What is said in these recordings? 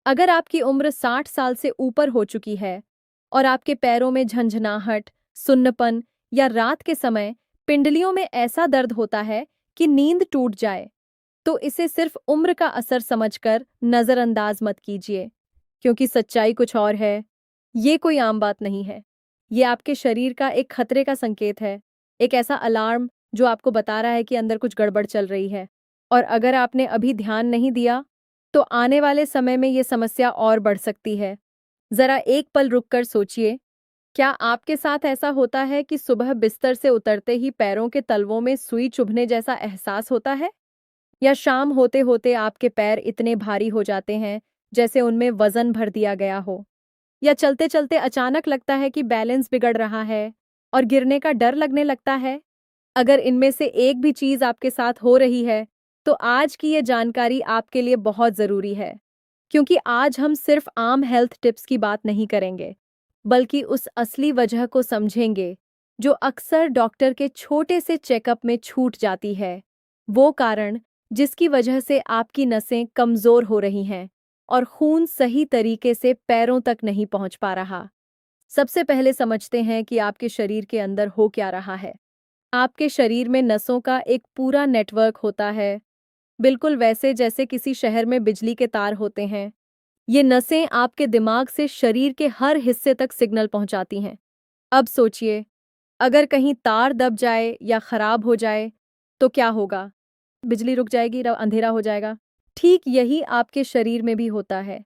अगर आपकी उम्र 60 साल से ऊपर हो चुकी है और आपके पैरों में झंझनाहट, सुन्नपन या रात के समय पिंडलियों में ऐसा दर्द होता है कि नींद टूट जाए, तो इसे सिर्फ उम्र का असर समझकर नजरअंदाज मत कीजिए, क्योंकि सच्चाई कुछ और है। ये कोई आम बात नहीं है। ये आपके शरीर का एक खतरे का संकेत है, एक ऐसा अलार्म जो आपको बता रहा है कि अंदर कुछ गड़बड़ चल रही है। और अगर आपने अभी ध्यान नहीं दिया, तो आने वाले समय में ये समस्या और बढ़ सकती है। जरा एक पल रुककर सोचिए, क्या आपके साथ ऐसा होता है कि सुबह बिस्तर से उतरते ही पैरों के तलवों में सुई चुभने जैसा एहसास होता है? या शाम होते होते आपके पैर इतने भारी हो जाते हैं जैसे उनमें वजन भर दिया गया हो? या चलते चलते अचानक लगता है कि बैलेंस बिगड़ रहा है और गिरने का डर लगने लगता है? अगर इनमें से एक भी चीज आपके साथ हो रही है, तो आज की ये जानकारी आपके लिए बहुत जरूरी है, क्योंकि आज हम सिर्फ आम हेल्थ टिप्स की बात नहीं करेंगे, बल्कि उस असली वजह को समझेंगे जो अक्सर डॉक्टर के छोटे से चेकअप में छूट जाती है। वो कारण जिसकी वजह से आपकी नसें कमजोर हो रही हैं और खून सही तरीके से पैरों तक नहीं पहुंच पा रहा। सबसे पहले समझते हैं कि आपके शरीर के अंदर हो क्या रहा है। आपके शरीर में नसों का एक पूरा नेटवर्क होता है, बिल्कुल वैसे जैसे किसी शहर में बिजली के तार होते हैं। ये नसें आपके दिमाग से शरीर के हर हिस्से तक सिग्नल पहुंचाती हैं। अब सोचिए, अगर कहीं तार दब जाए या खराब हो जाए, तो क्या होगा? बिजली रुक जाएगी, अंधेरा हो जाएगा। ठीक यही आपके शरीर में भी होता है।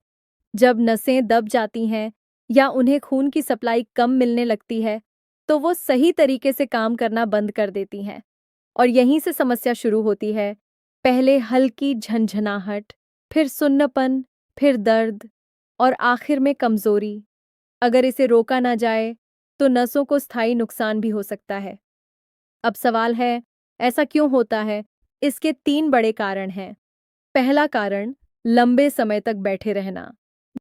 जब नसें दब जाती हैं या उन्हें खून की सप्लाई कम मिलने लगती है, तो वो सही तरीके से काम करना बंद कर देती हैं। और यहीं से समस्या शुरू होती है। पहले हल्की झंझनाहट, फिर सुन्नपन, फिर दर्द और आखिर में कमजोरी। अगर इसे रोका ना जाए, तो नसों को स्थायी नुकसान भी हो सकता है। अब सवाल है, ऐसा क्यों होता है? इसके 3 बड़े कारण हैं। पहला कारण, लंबे समय तक बैठे रहना।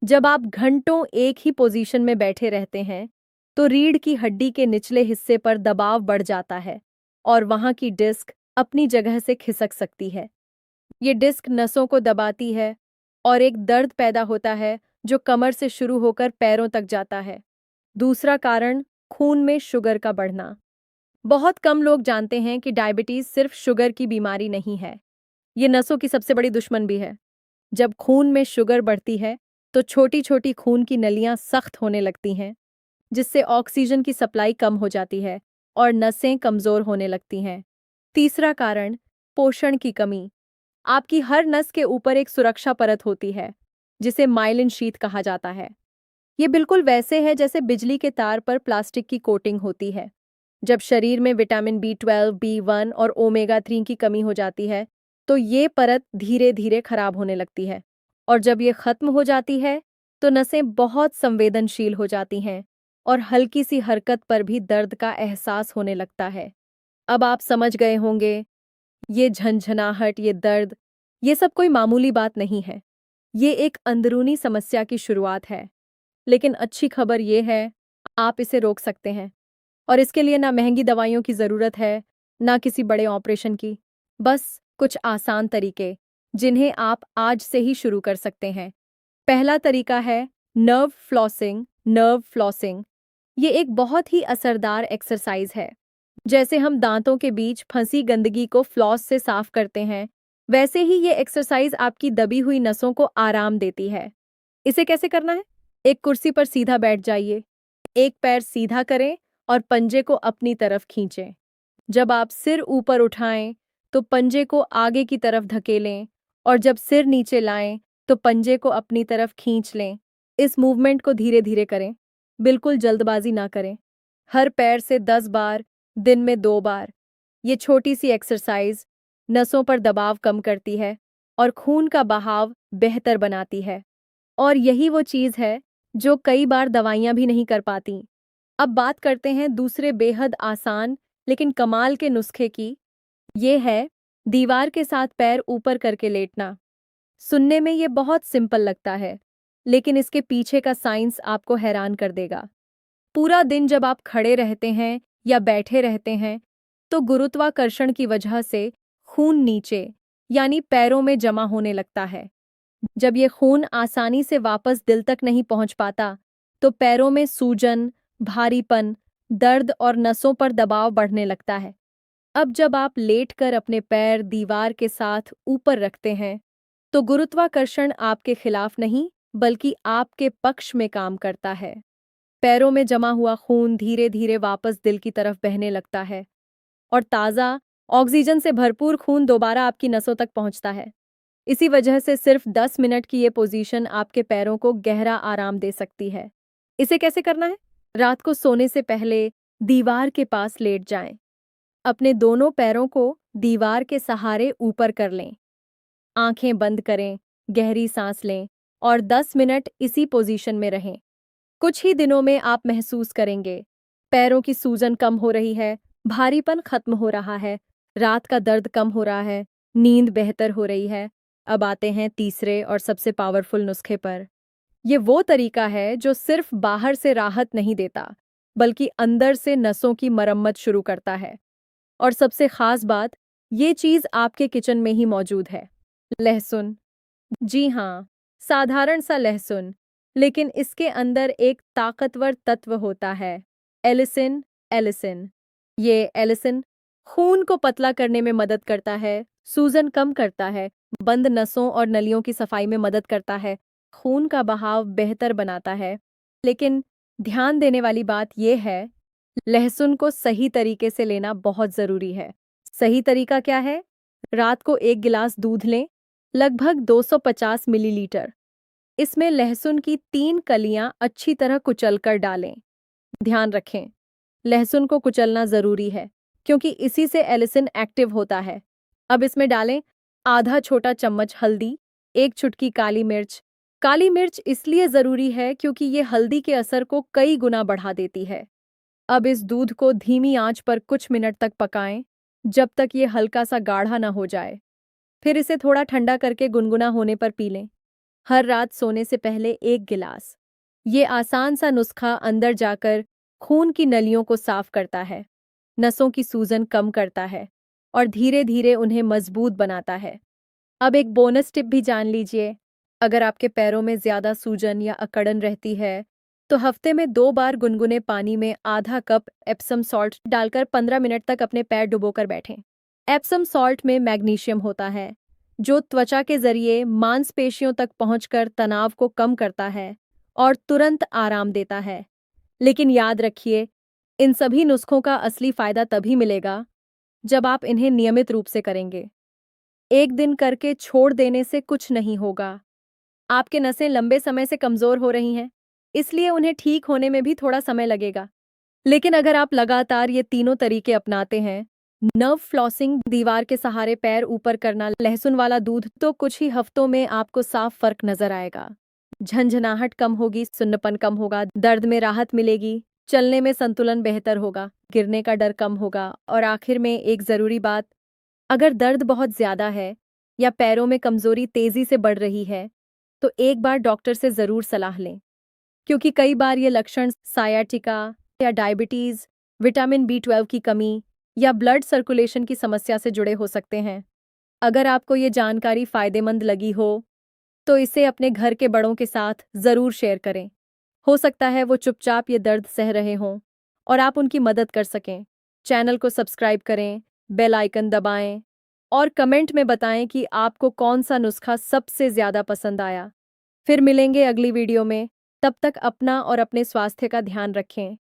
जब आप घंटों एक ही पोजीशन में बैठे रहते हैं, तो रीढ़ की हड्डी के निचले हिस्से पर दबाव बढ़ जाता है और वहां की डिस्क अपनी जगह से खिसक सकती है। ये डिस्क नसों को दबाती है और एक दर्द पैदा होता है जो कमर से शुरू होकर पैरों तक जाता है। दूसरा कारण, खून में शुगर का बढ़ना। बहुत कम लोग जानते हैं कि डायबिटीज सिर्फ शुगर की बीमारी नहीं है, ये नसों की सबसे बड़ी दुश्मन भी है। जब खून में शुगर बढ़ती है, तो छोटी छोटी खून की नलियां सख्त होने लगती हैं, जिससे ऑक्सीजन की सप्लाई कम हो जाती है और नसें कमजोर होने लगती हैं। तीसरा कारण, पोषण की कमी। आपकी हर नस के ऊपर एक सुरक्षा परत होती है, जिसे माइलिन शीथ कहा जाता है। ये बिल्कुल वैसे है जैसे बिजली के तार पर प्लास्टिक की कोटिंग होती है। जब शरीर में विटामिन B12, B1 और ओमेगा 3 की कमी हो जाती है, तो ये परत धीरे धीरे खराब होने लगती है। और जब ये खत्म हो जाती है, तो नसें बहुत संवेदनशील हो जाती हैं और हल्की सी हरकत पर भी दर्द का एहसास होने लगता है। अब आप समझ गए होंगे, ये झंझनाहट, ये दर्द, ये सब कोई मामूली बात नहीं है। ये एक अंदरूनी समस्या की शुरुआत है। लेकिन अच्छी खबर ये है, आप इसे रोक सकते हैं। और इसके लिए ना महंगी दवाइयों की ज़रूरत है, ना किसी बड़े ऑपरेशन की। बस कुछ आसान तरीके, जिन्हें आप आज से ही शुरू कर सकते हैं। पहला तरीका है नर्व फ्लॉसिंग। नर्व फ्लॉसिंग ये एक बहुत ही असरदार एक्सरसाइज है। जैसे हम दांतों के बीच फंसी गंदगी को फ्लॉस से साफ करते हैं, वैसे ही ये एक्सरसाइज आपकी दबी हुई नसों को आराम देती है। इसे कैसे करना है? एक कुर्सी पर सीधा बैठ जाइए, एक पैर सीधा करें और पंजे को अपनी तरफ खींचें। जब आप सिर ऊपर उठाएं, तो पंजे को आगे की तरफ धकेलें और जब सिर नीचे लाएं, तो पंजे को अपनी तरफ खींच लें। इस मूवमेंट को धीरे धीरे करें, बिल्कुल जल्दबाजी ना करें। हर पैर से 10 बार, दिन में 2 बार। ये छोटी सी एक्सरसाइज नसों पर दबाव कम करती है और खून का बहाव बेहतर बनाती है। और यही वो चीज़ है जो कई बार दवाइयाँ भी नहीं कर पाती। अब बात करते हैं दूसरे बेहद आसान लेकिन कमाल के नुस्खे की। ये है दीवार के साथ पैर ऊपर करके लेटना। सुनने में ये बहुत सिंपल लगता है, लेकिन इसके पीछे का साइंस आपको हैरान कर देगा। पूरा दिन जब आप खड़े रहते हैं या बैठे रहते हैं, तो गुरुत्वाकर्षण की वजह से खून नीचे यानी पैरों में जमा होने लगता है। जब ये खून आसानी से वापस दिल तक नहीं पहुंच पाता, तो पैरों में सूजन, भारीपन, दर्द और नसों पर दबाव बढ़ने लगता है। अब जब आप लेटकर अपने पैर दीवार के साथ ऊपर रखते हैं, तो गुरुत्वाकर्षण आपके खिलाफ नहीं, बल्कि आपके पक्ष में काम करता है। पैरों में जमा हुआ खून धीरे धीरे वापस दिल की तरफ बहने लगता है और ताज़ा, ऑक्सीजन से भरपूर खून दोबारा आपकी नसों तक पहुंचता है। इसी वजह से सिर्फ 10 मिनट की ये पोजीशन आपके पैरों को गहरा आराम दे सकती है। इसे कैसे करना है? रात को सोने से पहले दीवार के पास लेट जाएं। अपने दोनों पैरों को दीवार के सहारे ऊपर कर लें। आंखें बंद करें, गहरी सांस लें और 10 मिनट इसी पोजीशन में रहें। कुछ ही दिनों में आप महसूस करेंगे, पैरों की सूजन कम हो रही है, भारीपन खत्म हो रहा है, रात का दर्द कम हो रहा है, नींद बेहतर हो रही है। अब आते हैं तीसरे और सबसे पावरफुल नुस्खे पर। ये वो तरीका है जो सिर्फ बाहर से राहत नहीं देता, बल्कि अंदर से नसों की मरम्मत शुरू करता है। और सबसे खास बात, ये चीज़ आपके किचन में ही मौजूद है। लहसुन। जी हाँ, साधारण सा लहसुन, लेकिन इसके अंदर एक ताकतवर तत्व होता है, एलिसिन। एलिसिन ये एलिसिन खून को पतला करने में मदद करता है, सूजन कम करता है, बंद नसों और नलियों की सफाई में मदद करता है, खून का बहाव बेहतर बनाता है। लेकिन ध्यान देने वाली बात यह है, लहसुन को सही तरीके से लेना बहुत ज़रूरी है। सही तरीका क्या है? रात को 1 गिलास दूध लें, लगभग 250 मिलीलीटर। इसमें लहसुन की 3 कलियां अच्छी तरह कुचलकर डालें। ध्यान रखें, लहसुन को कुचलना ज़रूरी है, क्योंकि इसी से एलिसिन एक्टिव होता है। अब इसमें डालें आधा छोटा चम्मच हल्दी, 1 चुटकी काली मिर्च। काली मिर्च इसलिए ज़रूरी है क्योंकि ये हल्दी के असर को कई गुना बढ़ा देती है। अब इस दूध को धीमी आंच पर कुछ मिनट तक पकाएं, जब तक ये हल्का सा गाढ़ा ना हो जाए। फिर इसे थोड़ा ठंडा करके गुनगुना होने पर पी लें। हर रात सोने से पहले 1 गिलास। ये आसान सा नुस्खा अंदर जाकर खून की नलियों को साफ करता है, नसों की सूजन कम करता है और धीरे धीरे उन्हें मजबूत बनाता है। अब एक बोनस टिप भी जान लीजिए। अगर आपके पैरों में ज्यादा सूजन या अकड़न रहती है, तो हफ्ते में 2 बार गुनगुने पानी में आधा कप एप्सम सॉल्ट डालकर 15 मिनट तक अपने पैर डुबोकर बैठें। एप्सम सॉल्ट में मैग्नीशियम होता है, जो त्वचा के जरिए मांसपेशियों तक पहुंचकर तनाव को कम करता है और तुरंत आराम देता है। लेकिन याद रखिए, इन सभी नुस्खों का असली फायदा तभी मिलेगा जब आप इन्हें नियमित रूप से करेंगे। एक दिन करके छोड़ देने से कुछ नहीं होगा। आपके नसें लंबे समय से कमजोर हो रही हैं, इसलिए उन्हें ठीक होने में भी थोड़ा समय लगेगा। लेकिन अगर आप लगातार ये तीनों तरीके अपनाते हैं, नर्व फ्लॉसिंग, दीवार के सहारे पैर ऊपर करना, लहसुन वाला दूध, तो कुछ ही हफ्तों में आपको साफ फर्क नजर आएगा। झंझनाहट कम होगी, सुन्नपन कम होगा, दर्द में राहत मिलेगी, चलने में संतुलन बेहतर होगा, गिरने का डर कम होगा और आखिर में एक जरूरी बात, अगर दर्द बहुत ज्यादा है या पैरों में कमजोरी तेजी से बढ़ रही है, तो एक बार डॉक्टर से जरूर सलाह लें, क्योंकि कई बार ये लक्षण सायाटिका या डायबिटीज, विटामिन B12 की कमी या ब्लड सर्कुलेशन की समस्या से जुड़े हो सकते हैं। अगर आपको ये जानकारी फायदेमंद लगी हो, तो इसे अपने घर के बड़ों के साथ जरूर शेयर करें। हो सकता है वो चुपचाप ये दर्द सह रहे हों और आप उनकी मदद कर सकें। चैनल को सब्सक्राइब करें, बेल आइकन दबाएं और कमेंट में बताएं कि आपको कौन सा नुस्खा सबसे ज्यादा पसंद आया। फिर मिलेंगे अगली वीडियो में। तब तक अपना और अपने स्वास्थ्य का ध्यान रखें।